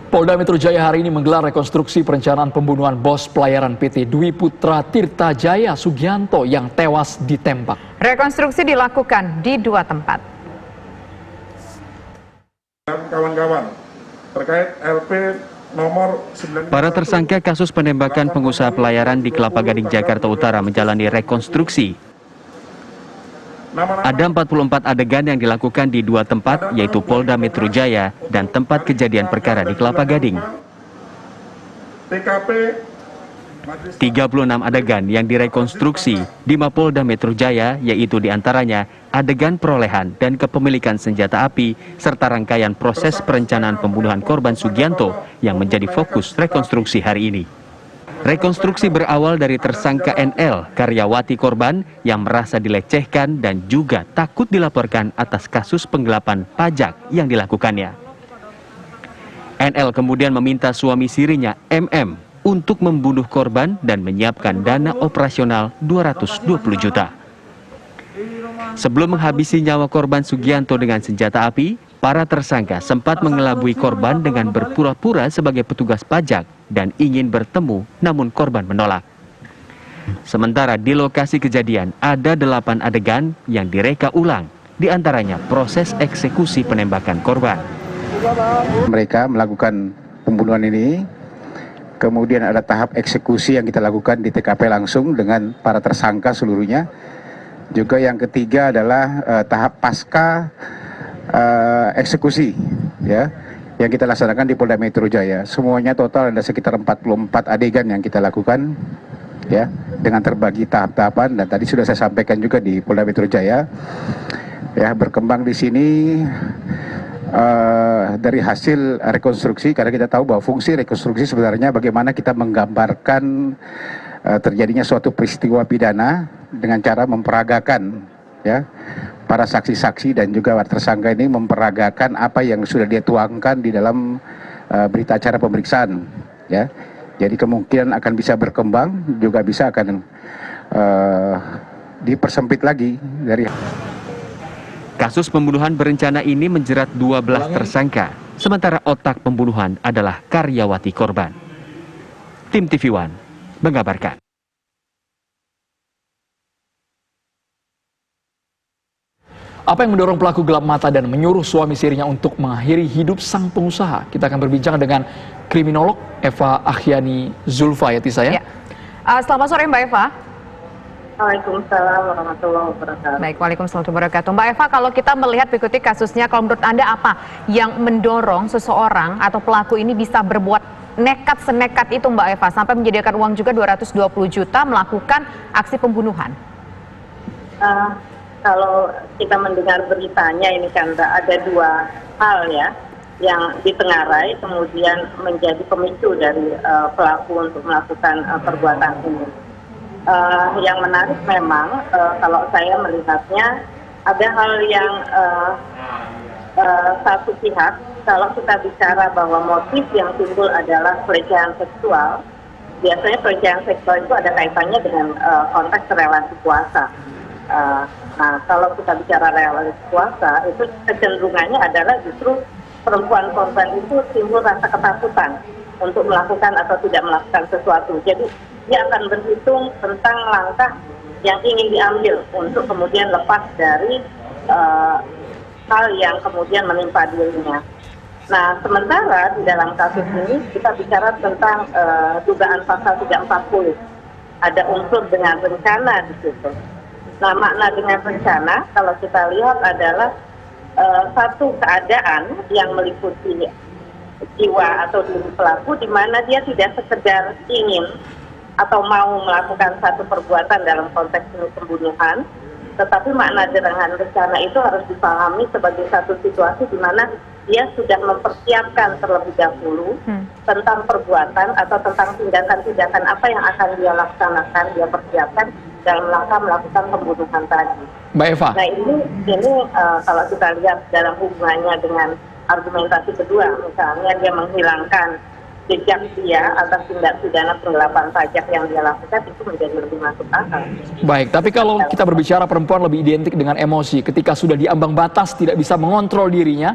Polda Metro Jaya hari ini menggelar rekonstruksi perencanaan pembunuhan bos pelayaran PT Dwi Putra Tirta Jaya Sugianto yang tewas ditembak. Rekonstruksi dilakukan di 2 tempat. Kawan-kawan, terkait LP nomor 9. Para tersangka kasus penembakan pengusaha pelayaran di Kelapa Gading, Jakarta Utara menjalani rekonstruksi. Ada 44 adegan yang dilakukan di 2 tempat, yaitu Polda Metro Jaya dan tempat kejadian perkara di Kelapa Gading. 36 adegan yang direkonstruksi di Mapolda Metro Jaya, yaitu diantaranya adegan perolehan dan kepemilikan senjata api, serta rangkaian proses perencanaan pembunuhan korban Sugianto yang menjadi fokus rekonstruksi hari ini. Rekonstruksi berawal dari tersangka NL, karyawati korban yang merasa dilecehkan dan juga takut dilaporkan atas kasus penggelapan pajak yang dilakukannya. NL kemudian meminta suami sirinya, MM, untuk membunuh korban dan menyiapkan dana operasional 220 juta. Sebelum menghabisi nyawa korban Sugianto dengan senjata api, para tersangka sempat mengelabui korban dengan berpura-pura sebagai petugas pajak dan ingin bertemu, namun korban menolak. Sementara di lokasi kejadian ada 8 adegan yang direka ulang, diantaranya proses eksekusi penembakan korban. Mereka melakukan pembunuhan ini, kemudian ada tahap eksekusi yang kita lakukan di TKP langsung dengan para tersangka seluruhnya. Juga yang ketiga adalah tahap pasca eksekusi, ya, yang kita laksanakan di Polda Metro Jaya. Semuanya total ada sekitar 44 adegan yang kita lakukan, ya, dengan terbagi tahap-tahapan, dan tadi sudah saya sampaikan juga di Polda Metro Jaya. Ya, berkembang di sini dari hasil rekonstruksi, karena kita tahu bahwa fungsi rekonstruksi sebenarnya bagaimana kita menggambarkan terjadinya suatu peristiwa pidana dengan cara memperagakan, ya, para saksi-saksi dan juga tersangka ini memperagakan apa yang sudah dia tuangkan di dalam berita acara pemeriksaan, ya. Jadi kemungkinan akan bisa berkembang, juga bisa akan dipersempit lagi dari. Kasus pembunuhan berencana ini menjerat 12 tersangka, sementara otak pembunuhan adalah karyawati korban. Tim TV One mengabarkan. Apa yang mendorong pelaku gelap mata dan menyuruh suami sirinya untuk mengakhiri hidup sang pengusaha? Kita akan berbincang dengan kriminolog Eva Akhyani Zulfa, ya Tisa, ya? Selamat sore Mbak Eva. Waalaikumsalam warahmatullahi wabarakatuh. Baik, waalaikumsalam warahmatullahi wabarakatuh. Mbak Eva, kalau kita melihat mengikuti kasusnya, kalau menurut Anda apa yang mendorong seseorang atau pelaku ini bisa berbuat nekat senekat itu Mbak Eva, sampai menyediakan uang juga 220 juta melakukan aksi pembunuhan? Kalau kita mendengar beritanya ini kan ada 2 hal, ya, yang ditengarai kemudian menjadi pemicu dari pelaku untuk melakukan perbuatan ini. Yang menarik memang kalau saya melihatnya ada hal yang satu pihak, kalau kita bicara bahwa motif yang timbul adalah pelecehan seksual, biasanya pelecehan seksual itu ada kaitannya dengan konteks relasi kuasa. Nah, kalau kita bicara relasi kuasa, itu kecenderungannya adalah justru perempuan korban itu timbul rasa ketakutan untuk melakukan atau tidak melakukan sesuatu. Jadi dia akan berhitung tentang langkah yang ingin diambil untuk kemudian lepas dari hal yang kemudian menimpa dirinya. Nah, sementara di dalam kasus ini kita bicara tentang dugaan pasal 340. Ada unsur dengan rencana di situ. Nah, makna dengan rencana kalau kita lihat adalah satu keadaan yang meliputi jiwa atau diri pelaku di mana dia tidak sekedar ingin atau mau melakukan satu perbuatan dalam konteks pembunuhan, tetapi makna dengan rencana itu harus dipahami sebagai satu situasi di mana dia sudah mempersiapkan terlebih dahulu tentang perbuatan atau tentang tindakan-tindakan apa yang akan dia laksanakan, dia persiapkan dalam rangka melakukan pembunuhan tadi. Mbak Eva. Nah ini kalau kita lihat dalam hubungannya dengan argumentasi kedua, misalnya dia menghilangkan jejak dia atas tindak pidana penggelapan pajak yang dia lakukan, itu menjadi lebih masuk akal. Baik, tapi kalau kita berbicara perempuan lebih identik dengan emosi, ketika sudah di ambang batas tidak bisa mengontrol dirinya,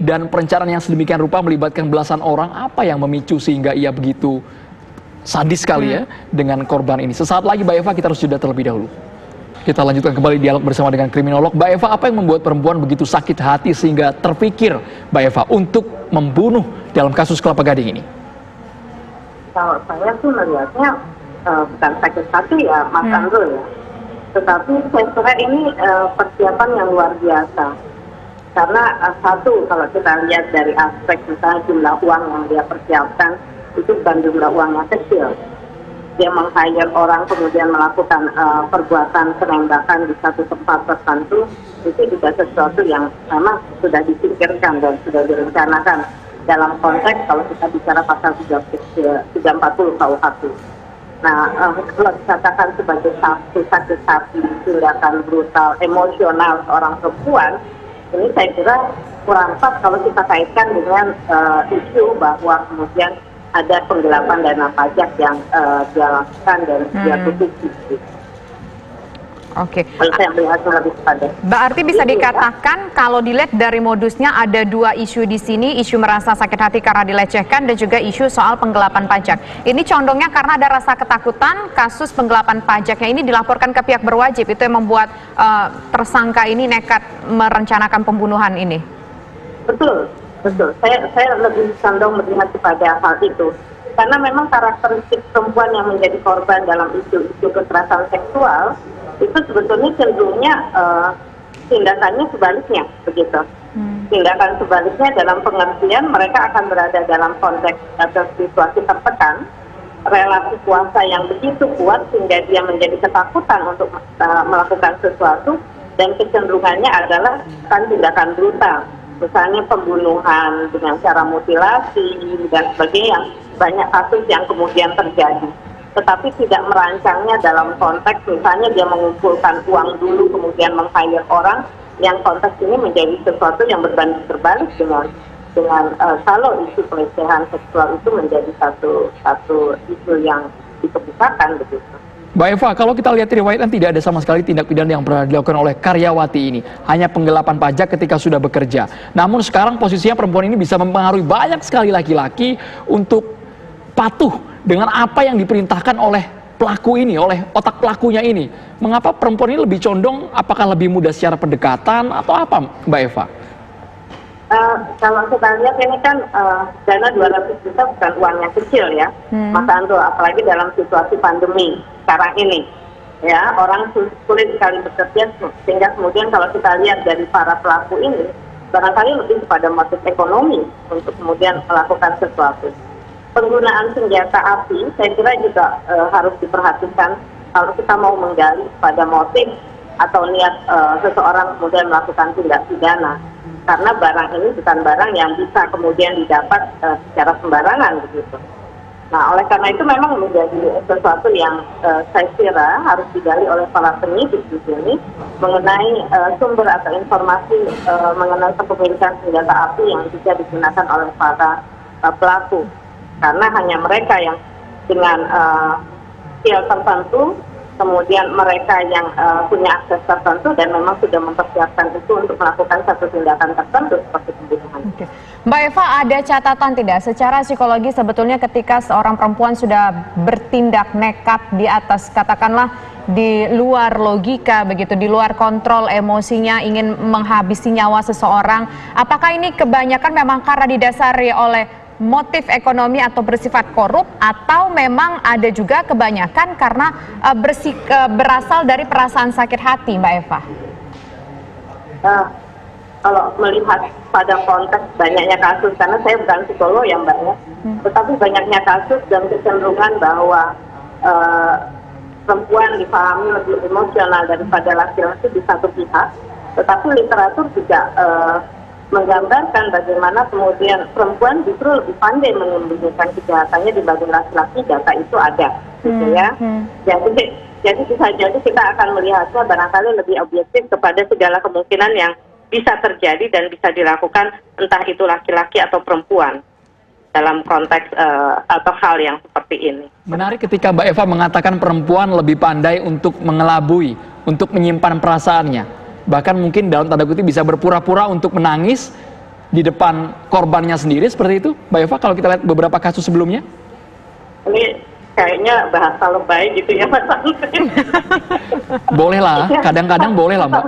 dan perencanaan yang sedemikian rupa melibatkan belasan orang, apa yang memicu sehingga ia begitu sadis sekali ya dengan korban ini. Sesaat lagi Mbak Eva, kita harus jeda terlebih dahulu. Kita lanjutkan kembali dialog bersama dengan kriminolog. Mbak Eva, apa yang membuat perempuan begitu sakit hati sehingga terpikir Mbak Eva untuk membunuh dalam kasus Kelapa Gading ini? Kalau saya sih melihatnya bukan sakit hati ya Mas Andro ya. Tetapi saya kira ini persiapan yang luar biasa. Karena satu, kalau kita lihat dari aspek misalnya jumlah uang yang dia persiapkan, itu bukan jumlah uang yang kecil. Dia meng-hire orang kemudian melakukan perbuatan penembakan di satu tempat tertentu, itu juga sesuatu yang memang sudah disingkirkan dan sudah direncanakan dalam konteks kalau kita bicara pasal 340 KUHP. Nah, kalau dikatakan sebagai satu sakit hati, tindakan brutal, emosional seorang perempuan, ini saya kira kurang pas kalau kita kaitkan dengan isu bahwa kemudian ada penggelapan dana pajak yang dia lakukan dan dia tutupi. Oke. Kalau saya melihatnya lebih kepada. Berarti bisa dikatakan kalau dilihat dari modusnya ada dua isu di sini, isu merasa sakit hati karena dilecehkan dan juga isu soal penggelapan pajak. Ini condongnya karena ada rasa ketakutan kasus penggelapan pajaknya ini dilaporkan ke pihak berwajib, itu yang membuat tersangka ini nekat merencanakan pembunuhan ini. Betul. Saya lebih condong melihat kepada hal itu. Karena memang karakteristik perempuan yang menjadi korban dalam isu-isu kekerasan seksual itu sebetulnya cenderungnya tindakannya sebaliknya, begitu. Tindakan sebaliknya dalam pengertian mereka akan berada dalam konteks atau situasi tertekan, relasi kuasa yang begitu kuat sehingga dia menjadi ketakutan untuk melakukan sesuatu dan kecenderungannya adalah tindakan brutal. Misalnya pembunuhan dengan cara mutilasi dan sebagainya, banyak kasus yang kemudian terjadi. Tetapi tidak merancangnya dalam konteks misalnya dia mengumpulkan uang dulu kemudian meng-hire orang, yang konteks ini menjadi sesuatu yang berbanding terbalik dengan kalau isu pelecehan seksual itu menjadi satu isu yang dikemukakan begitu. Mbak Eva, kalau kita lihat riwayatnya tidak ada sama sekali tindak pidana yang pernah dilakukan oleh karyawati ini. Hanya penggelapan pajak ketika sudah bekerja. Namun sekarang posisinya perempuan ini bisa mempengaruhi banyak sekali laki-laki untuk patuh dengan apa yang diperintahkan oleh pelaku ini, oleh otak pelakunya ini. Mengapa perempuan ini lebih condong, apakah lebih mudah secara pendekatan atau apa Mbak Eva? Kalau kita lihat ini kan dana 200 juta bukan uang yang kecil ya, Mas Andro, apalagi dalam situasi pandemi sekarang ini. Ya, orang sulit sekali bekerja sehingga kemudian kalau kita lihat dari para pelaku ini, barangkali lebih kepada motif ekonomi untuk kemudian melakukan sesuatu. Penggunaan senjata api saya kira juga harus diperhatikan kalau kita mau menggali pada motif atau niat seseorang kemudian melakukan tindak pidana. Karena barang ini bukan barang yang bisa kemudian didapat secara sembarangan begitu. Nah, oleh karena itu memang menjadi sesuatu yang saya kira harus digali oleh para penyidik di sini mengenai sumber atau informasi mengenai kepemilikan senjata api yang bisa digunakan oleh para pelaku. Karena hanya mereka yang dengan skill tertentu, kemudian mereka yang punya akses tertentu dan memang sudah mempersiapkan itu untuk melakukan satu tindakan tertentu seperti pembunuhan. Oke. Mbak Eva, ada catatan tidak secara psikologi sebetulnya ketika seorang perempuan sudah bertindak nekat di atas katakanlah di luar logika begitu, di luar kontrol emosinya, ingin menghabisi nyawa seseorang, apakah ini kebanyakan memang karena didasari oleh motif ekonomi atau bersifat korup, atau memang ada juga kebanyakan karena berasal dari perasaan sakit hati, Mbak Eva? Kalau melihat pada konteks banyaknya kasus, karena saya bukan psikolog ya Mbak ya, tetapi banyaknya kasus dan kecenderungan bahwa perempuan dipahami lebih emosional daripada laki-laki di satu pihak, tetapi literatur juga menggambarkan bagaimana kemudian perempuan justru lebih pandai menyembunyikan kejahatannya dibanding laki-laki. Data itu ada, gitu ya. Jadi bisa jadi kita akan melihatnya barangkali lebih objektif kepada segala kemungkinan yang bisa terjadi dan bisa dilakukan entah itu laki-laki atau perempuan dalam konteks atau hal yang seperti ini. Menarik ketika Mbak Eva mengatakan perempuan lebih pandai untuk mengelabui, untuk menyimpan perasaannya. Bahkan mungkin dalam tanda kutip bisa berpura-pura untuk menangis di depan korbannya sendiri seperti itu, Mbak Eva, kalau kita lihat beberapa kasus sebelumnya? Ini kayaknya bahasa lebay gitu ya Mas Andri. Boleh lah, kadang-kadang boleh lah Mbak.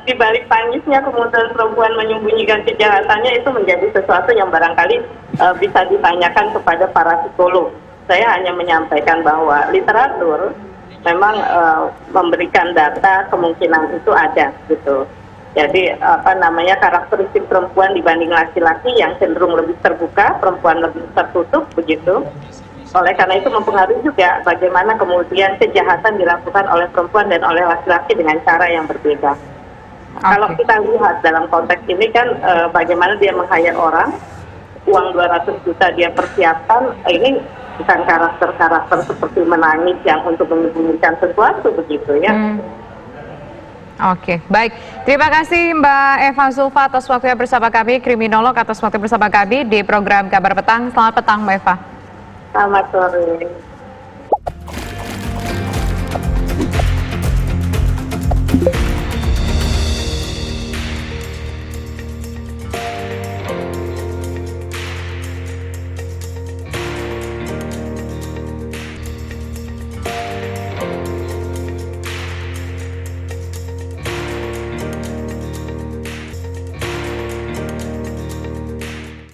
Di balik tangisnya kemudian perempuan menyembunyikan kejahatannya itu menjadi sesuatu yang barangkali bisa ditanyakan kepada para psikolog. Saya hanya menyampaikan bahwa literatur memang memberikan data kemungkinan itu ada gitu. Jadi karakteristik perempuan dibanding laki-laki yang cenderung lebih terbuka, perempuan lebih tertutup begitu. Oleh karena itu mempengaruhi juga bagaimana kemudian kejahatan dilakukan oleh perempuan dan oleh laki-laki dengan cara yang berbeda. Kalau kita lihat dalam konteks ini kan bagaimana dia meng-hire orang, uang 200 juta dia persiapkan, ini bukan karakter-karakter seperti menangis yang untuk menyembunyikan sesuatu begitu ya. Oke, baik. Terima kasih Mbak Eva Zulfa atas waktunya bersama kami, kriminolog atas waktu bersama kami di program Kabar Petang. Selamat petang Mbak Eva. Selamat sore.